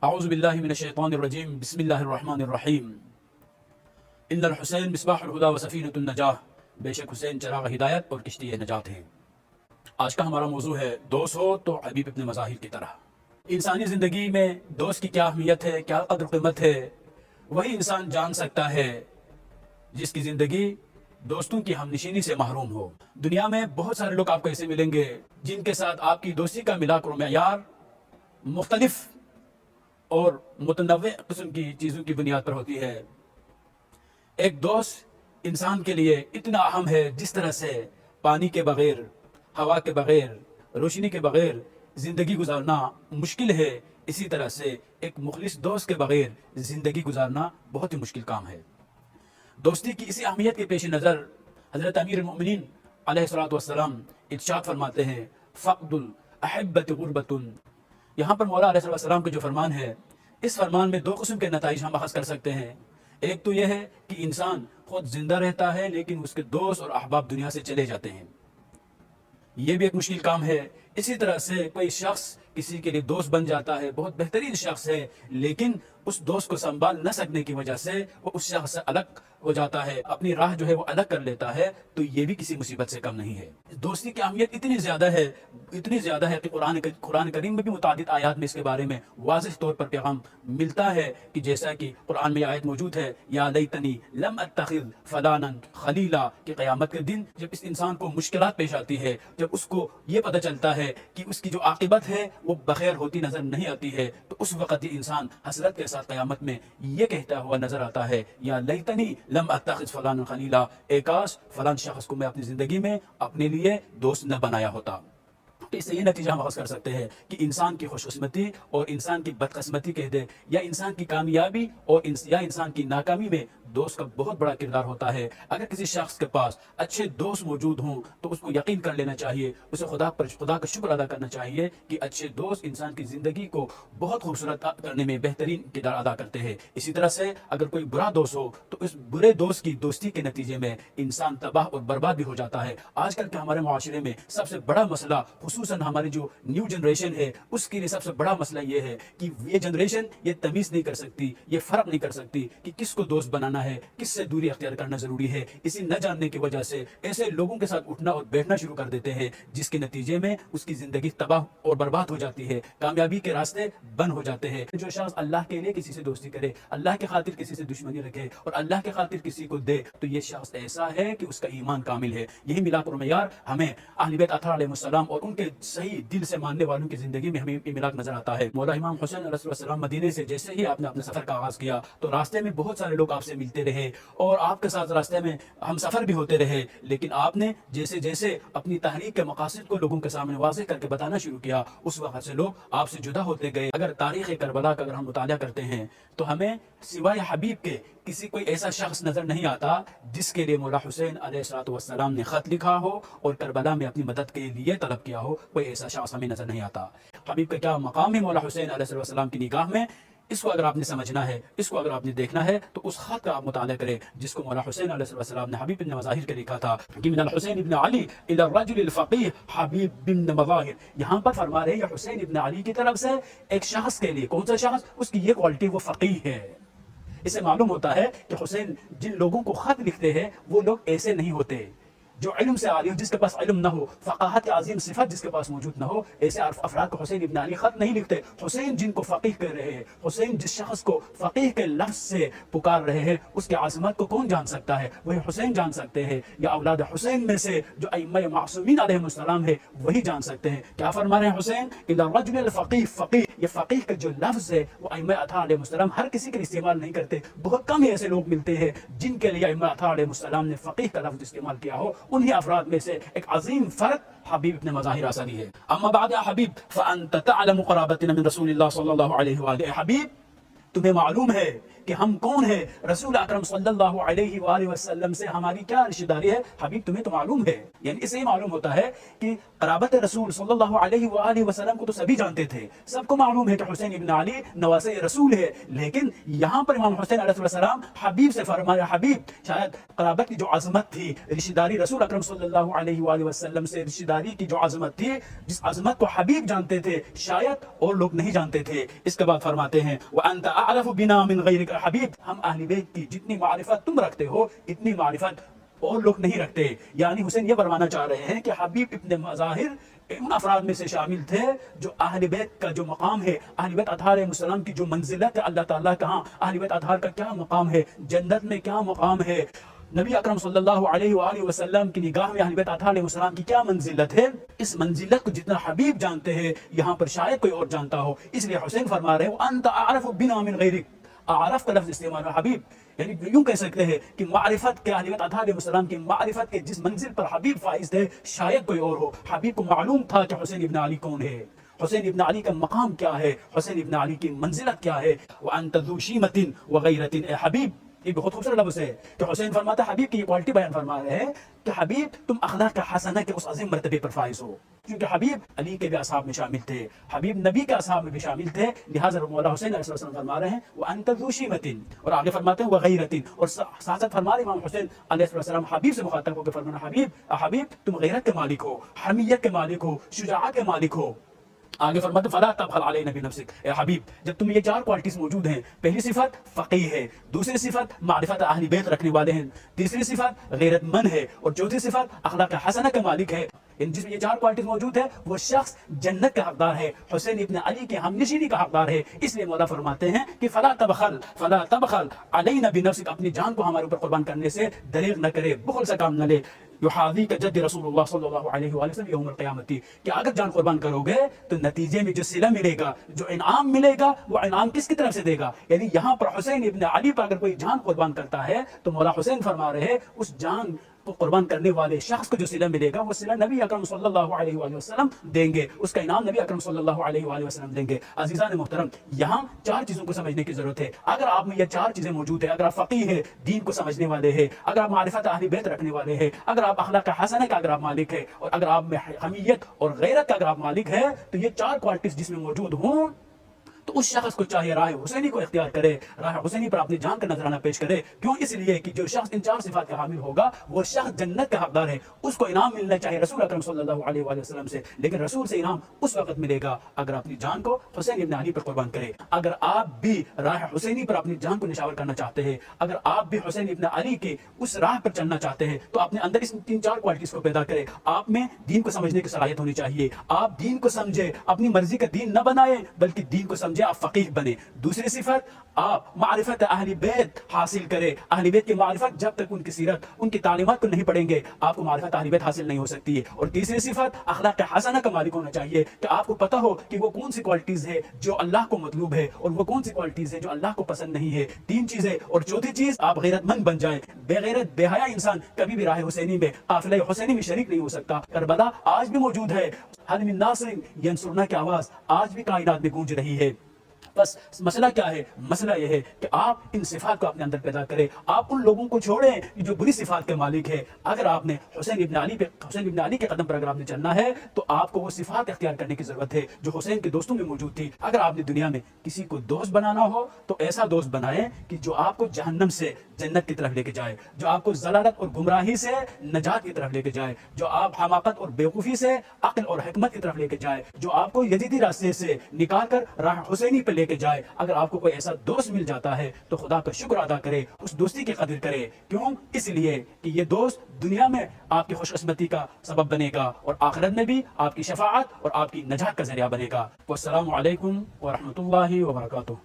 اعوذ باللہ من الشیطان الرجیم بسم اللہ الرحمن الرحیم ان الحسین مصباح الہدی و سفینۃ النجاح، بے شک حسین چراغ ہدایت اور کشتی نجات ہے۔ آج کا ہمارا موضوع ہے دوست ہو تو حبیب ابن مظاہر کی طرح۔ انسانی زندگی میں دوست کی کیا اہمیت ہے، کیا قدر قیمت ہے، وہی انسان جان سکتا ہے جس کی زندگی دوستوں کی ہم نشینی سے محروم ہو۔ دنیا میں بہت سارے لوگ آپ کو ایسے ملیں گے جن کے ساتھ آپ کی دوستی کا ملاک اور معیار مختلف اور متنوع قسم کی چیزوں کی بنیاد پر ہوتی ہے۔ ایک دوست انسان کے لیے اتنا اہم ہے جس طرح سے پانی کے بغیر، ہوا کے بغیر، روشنی کے بغیر زندگی گزارنا مشکل ہے، اسی طرح سے ایک مخلص دوست کے بغیر زندگی گزارنا بہت ہی مشکل کام ہے۔ دوستی کی اسی اہمیت کے پیش نظر حضرت امیر المؤمنین علیہ الصلوۃ والسلام ارشاد فرماتے ہیں فقد الاحبۃ غربۃ۔ یہاں پر مولا علیہ السلام کا جو فرمان ہے، اس فرمان میں دو قسم کے نتائج ہم اخذ کر سکتے ہیں۔ ایک تو یہ ہے کہ انسان خود زندہ رہتا ہے لیکن اس کے دوست اور احباب دنیا سے چلے جاتے ہیں، یہ بھی ایک مشکل کام ہے۔ اسی طرح سے کوئی شخص کسی کے لیے دوست بن جاتا ہے، بہت بہترین شخص ہے، لیکن اس دوست کو سنبھال نہ سکنے کی وجہ سے وہ اس شخص سے الگ ہو جاتا ہے، اپنی راہ جو ہے وہ الگ کر لیتا ہے، تو یہ بھی کسی مصیبت سے کم نہیں ہے۔ دوستی کی اہمیت اتنی زیادہ ہے کہ قرآن کریم میں بھی متعدد آیات میں اس کے بارے میں واضح طور پر پیغام ملتا ہے کہ جیسا کہ قرآن میں آیت موجود ہے یا لیتنی لم اتخذ فلانا خلیلا، کہ قیامت کے دن جب اس انسان کو مشکلات پیش آتی ہے، جب اس کو یہ پتہ چلتا ہے کہ اس کی جو عاقبت ہے وہ بخیر ہوتی نظر نہیں آتی ہے، تو اس وقت یہ انسان حسرت کے ساتھ قیامت میں یہ کہتا ہوا نظر آتا ہے یا لیتنی لم اتخذ فلانا خلیلا، اے کاش فلان شخص کو میں اپنی زندگی میں اپنے لیے دوست نہ بنایا ہوتا۔ تو اس سے یہ نتیجہ ہم اخذ کر سکتے ہیں کہ انسان کی خوش قسمتی اور انسان کی بدقسمتی کہہ دے، یا انسان کی کامیابی اور یا انسان کی ناکامی میں دوست کا بہت بڑا کردار ہوتا ہے۔ اگر کسی شخص کے پاس اچھے دوست موجود ہوں تو اس کو یقین کر لینا چاہیے، اسے خدا کا شکر ادا کرنا چاہیے کہ اچھے دوست انسان کی زندگی کو بہت خوبصورت کرنے میں بہترین کردار ادا کرتے ہیں۔ اسی طرح سے اگر کوئی برا دوست ہو تو اس برے دوست کی دوستی کے نتیجے میں انسان تباہ اور برباد بھی ہو جاتا ہے۔ آج کل کے ہمارے معاشرے میں سب سے بڑا مسئلہ، خصوصاً ہماری جو نیو جنریشن ہے، اس کے لیے سب سے بڑا مسئلہ یہ ہے کہ یہ جنریشن یہ تمیز نہیں کر سکتی، یہ فرق نہیں کر سکتی کہ کس کو دوست بنانا ہے، کس سے دوری اختیار کرنا ضروری ہے۔ اسی نہ جاننے کی وجہ سے ایسے لوگوں کے ساتھ اٹھنا اور بیٹھنا شروع کر دیتے ہیں جس کے نتیجے میں اس کی زندگی تباہ اور برباد ہو جاتی ہے، کامیابی کے راستے بند ہو جاتے ہیں۔ جو شخص اللہ کے لیے کسی سے دوستی کرے، اللہ کے خاطر کسی سے دشمنی رکھے اور اللہ کے خاطر کسی کو دے، تو یہ شخص ایسا ہے کہ اس کا ایمان کامل ہے۔ یہی ملاک اور معیار ہمیں اہل بیت اطہار علیہ السلام اور ان کے صحیح دل سے ماننے والوں کی زندگی میں ہمیں یہ ملاک نظر آتا ہے۔ مولا امام حسین علیہ السلام مدینے سے جیسے ہی آپ نے اپنے سفر کا آغاز کیا تو راستے میں بہت سارے لوگ آپ سے ملتے رہے اور آپ کے ساتھ راستے میں ہم سفر بھی ہوتے رہے، لیکن آپ نے جیسے جیسے اپنی تحریک کے مقاصد کو لوگوں کے سامنے واضح کر کے بتانا شروع کیا، اس وقت سے لوگ آپ سے جدا ہوتے گئے۔ اگر تاریخ کربلا کا اگر ہم مطالعہ کرتے ہیں تو ہمیں سوائے حبیب کے کسی کوئی ایسا شخص نظر نہیں آتا جس کے لیے مولا حسین علیہ السلام نے خط لکھا ہو اور کربلا میں اپنی مدد کے لیے طلب کیا ہو، کوئی ایسا شخص ہمیں نظر نہیں آتا۔ حبیب کا کیا مقام ہے مولا حسین علیہ السلام کی نگاہ میں، اس کو اگر آپ نے سمجھنا ہے، اس کو اگر آپ نے دیکھنا ہے تو اس خط کا آپ مطالعہ کریں جس کو مولا حسین علیہ السلام نے حبیب بن مظاہر کے لکھا تھا کہ من الحسین ابن علی الى الرجل الفقیہ حبیب بن مظاہر۔ یہاں پر فرما رہے ہیں یہ حسین ابن علی کی طرف سے ایک شخص کے لیے، کون سا شخص؟ اس کی یہ کوالٹی، وہ فقیہ ہے۔ اس سے معلوم ہوتا ہے کہ حسین جن لوگوں کو خط لکھتے ہیں وہ لوگ ایسے نہیں ہوتے جو علم سے عالی ہو، جس کے پاس علم نہ ہو، فقاہت عظیم صفت جس کے پاس موجود نہ ہو، ایسے افراد کو حسین ابن علی خط نہیں لکھتے۔ حسین جن کو فقیہ کہہ رہے ہیں، حسین جس شخص کو فقیہ کے لفظ سے پکار رہے ہیں، اس کی عظمت کو کون جان سکتا ہے؟ وہی حسین جان سکتے ہیں، یا اولاد حسین میں سے جو ائمہ معصومین علیہ السلام ہے وہی جان سکتے ہیں۔ کیا فرما رہے ہیں حسین؟ الی الرجل الفقیہ، فقیہ، یہ فقیہ کا جو لفظ ہے وہ ائمہ اطہار علیہ السلام ہر کسی کے لیے استعمال نہیں کرتے، بہت کم ایسے لوگ ملتے ہیں جن کے لیے ائمہ اطہار علیہ السلام نے فقیہ کا لفظ استعمال کیا ہو۔ انہی افراد میں سے ایک عظیم فرد حبیب ابن مظاہر آسانی ہے۔ اما بعد یا حبیب فانت تعلم قرابتنا من رسول اللہ صلی اللہ علیہ وآلہ۔ حبیب تمہیں معلوم ہے کہ ہم کون ہیں، رسول اکرم صلی اللہ علیہ وآلہ وسلم سے ہماری کیا رشتہ داری ہے، حبیب تمہیں تو معلوم ہے۔ یعنی اس سے معلوم ہوتا ہے کہ قرابت رسول صلی اللہ علیہ وآلہ وسلم کو تو سبھی جانتے تھے، سب کو معلوم ہے کہ حسین ابن علی نواسے رسول ہے، لیکن یہاں پر امام حسین علیہ السلام حبیب سے فرمایا، حبیب شاید قرابت کی جو عظمت تھی، رشتہ داری رسول اکرم صلی اللہ علیہ وآلہ وسلم سے رشتہ داری کی جو عظمت تھی، جس عظمت کو حبیب جانتے تھے شاید اور لوگ نہیں جانتے تھے۔ اس کے بعد فرماتے ہیں وَأَنْتَ أَعْرَفُ بِنَا مِنْ غَيْرِكَ حبیب، ہم اہل بیت کی جتنی معرفت تم رکھتے ہو اتنی معرفت اور لوگ نہیں رکھتے۔ یعنی حسین یہ فرمانا چاہ رہے ہیں کہ حبیب ابن مظاہر ان افراد میں سے شامل تھے جو اہل بیت کا جو مقام ہے، اہل بیت اطہار علیہ السلام کی جو منزلت ہے اللہ تعالیٰ کہاں، اہل بیت اطہار کا کیا مقام ہے، جنت میں کیا مقام ہے، نبی اکرم صلی اللہ علیہ وآلہ وسلم کی نگاہ میں اہل بیت اطہار علیہ السلام کی کیا منزلت ہے، اس منزلت کو جتنا حبیب جانتے ہیں یہاں پر شاید کوئی اور جانتا ہو۔ اس لیے حسین فرما رہے ہیں وَأَنْتَ أَعْرَفُ بِنَا مِنْ غَيْرِكَ، اعرف کا لفظ استعمال ہے حبیب، یعنی یوں کہہ سکتے ہیں کہ معرفت کے اہل بیت اطہار علیہ السلام کی معرفت کے جس منزل پر حبیب فائز تھے شاید کوئی اور ہو۔ حبیب کو معلوم تھا کہ حسین ابن علی کون ہے، حسین ابن علی کا مقام کیا ہے، حسین ابن علی کی منزلت کیا ہے۔ وَأَنْتَ ذُو شِيمَةٍ وَغَيْرَةٍ، اے حبیب، یہ بہت خوبصورت لفظ ہے کہ حسین فرماتا ہے، حبیب کی یہ کوالٹی بیان فرما رہے ہیں کہ حبیب تم اخلاق حسنہ کے اس عظیم مرتبے پر فائز ہو، کیونکہ حبیب علی کے بھی اصحاب میں شامل تھے، حبیب نبی کے اصحاب میں بھی شامل تھے، لہٰذا مولا حسین علیہ السلام فرما رہے ہیں وَأَنْتَ ذُو شِيمَةٍ، اور آگے فرماتے ہیں وَغَيْرَةٍ، اور ساتھ فرما رہے امام حسین علیہ السلام حبیب سے مخاطب ہو کے فرمانا، حبیب تم غیرت کے مالک ہو، حمیت کے مالک ہو، شجاعت کے مالک ہو۔ آگے فرماتے فلا تبخل علینا بنفسک، اے حبیب جب تم یہ چار کوالٹیز موجود ہیں، پہلی صفت فقیہ ہے، دوسری صفت معرفت اہل بیت رکھنے والے ہیں، تیسری صفت غیرت مند ہے، اور چوتھی صفت اخلاق حسنہ کا مالک ہے، جس میں یہ چار کوالٹیز موجود ہے وہ شخص جنت کا حقدار ہے، حسین ابن علی کے ہم نشینی کا حقدار ہے۔ اس لیے مولا فرماتے ہیں کہ فلا تبخل علینا بنفسک، اپنی جان کو ہمارے اوپر قربان کرنے سے دریغ نہ کرے، بخل سے کام نہ لے۔ یحاذیک جد رسول اللہ صلی اللہ علیہ وآلہ وسلم یوم القیامت، کہ اگر جان قربان کرو گے تو نتیجے میں جو صلہ ملے گا، جو انعام ملے گا، وہ انعام کس کی طرف سے دے گا؟ یعنی یہاں پر حسین ابن علی پر اگر کوئی جان قربان کرتا ہے تو مولا حسین فرما رہے ہیں اس جان کو قربان کرنے والے شخص کو جو صلہ ملے گا وہ صلہ نبی اکرم صلی اللہ علیہ وآلہ وسلم دیں گے، اس کا انعام نبی اکرم صلی اللہ علیہ وآلہ وسلم دیں گے۔ عزیزان محترم، یہاں چار چیزوں کو سمجھنے کی ضرورت ہے۔ اگر آپ میں یہ چار چیزیں موجود ہیں، اگر آپ فقیہ ہیں، دین کو سمجھنے والے ہیں، اگر آپ معرفت اہل بیت رکھنے والے ہیں، اگر آپ اخلاق حسنہ کا اگر آپ مالک ہیں، اور اگر آپ میں حمیت اور غیرت کا اگر آپ مالک ہیں، تو یہ چار کوالٹیز جس میں موجود ہوں تو اس شخص کو چاہیے راہ حسینی کو اختیار کرے، راہ حسینی پر اپنی جان کا نذرانہ پیش کرے۔ کیوں؟ اس لیے کہ جو شخص ان چار صفات کا حامل ہوگا وہ شخص جنت کا حقدار ہے، اس کو انعام ملنا چاہیے رسول اکرم صلی اللہ علیہ وآلہ وسلم سے، لیکن رسول سے انعام اس وقت ملے گا اگر اپنی جان کو حسین ابن علی پر قربان کرے۔ اگر آپ بھی راہ حسینی پر اپنی جان کو نشاور کرنا چاہتے ہیں، اگر آپ بھی حسین ابن علی کے اس راہ پر چلنا چاہتے ہیں، تو اپنے اندر اس تین چار کوالٹیز کو پیدا کرے۔ آپ میں دین کو سمجھنے کی صلاحیت ہونی چاہیے، آپ دین کو سمجھے، اپنی مرضی کا دین نہ بنائیں بلکہ دین کو سمجھے، آپ فقیہ بنے۔ دوسری صفت آپ معرفت اہل بیت حاصل کرے، اہل بیت کی معرفت جب تک ان کی سیرت، ان کی تعلیمات کو نہیں پڑھیں گے آپ کو معرفت اہل بیت حاصل نہیں ہو سکتی ہے۔ اور تیسری صفت اخلاق حسنہ کا مالک ہونا چاہیے کہ آپ کو پتہ ہو کہ وہ کون سی کوالٹیز ہے جو اللہ کو مطلوب ہے اور وہ کون سی کوالٹیز ہے جو اللہ کو پسند نہیں ہے، تین چیزیں۔ اور چوتھی چیز آپ غیرت مند بن جائیں، بے غیرت بے حیا انسان کبھی بھی راہ حسینی میں، قافلہ حسینی میں شریک نہیں ہو سکتا۔ کربلا آج بھی موجود ہے، حل من ناصر ینصرنا کی آواز آج بھی کائنات میں گونج رہی ہے۔ بس مسئلہ کیا ہے؟ مسئلہ یہ ہے کہ آپ ان صفات کو اپنے اندر پیدا کریں، آپ ان لوگوں کو چھوڑیں جو بری صفات کے مالک ہے۔ اگر آپ نے حسین ابن علی کے قدم پر اگر آپ نے چلنا ہے تو آپ کو وہ صفات اختیار کرنے کی ضرورت ہے جو حسین کے دوستوں میں موجود تھی۔ اگر آپ نے دنیا میں کسی کو دوست بنانا ہو تو ایسا دوست بنائیں کہ جو آپ کو جہنم سے جنت کی طرف لے کے جائے، جو آپ کو ضلالت اور گمراہی سے نجات کی طرف لے کے جائے، جو آپ حماقت اور بیوقوفی سے عقل اور حکمت کی طرف لے کے جائے، جو آپ کو یزیدی راستے سے نکال کر راہ حسینی پہ لے کے جائے۔ اگر آپ کو کوئی ایسا دوست مل جاتا ہے تو خدا کا شکر ادا کرے، اس دوستی کی قدر کرے۔ کیوں؟ اس لیے کہ یہ دوست دنیا میں آپ کی خوش قسمتی کا سبب بنے گا اور آخرت میں بھی آپ کی شفاعت اور آپ کی نجات کا ذریعہ بنے گا۔ والسلام علیکم ورحمۃ اللہ وبرکاتہ۔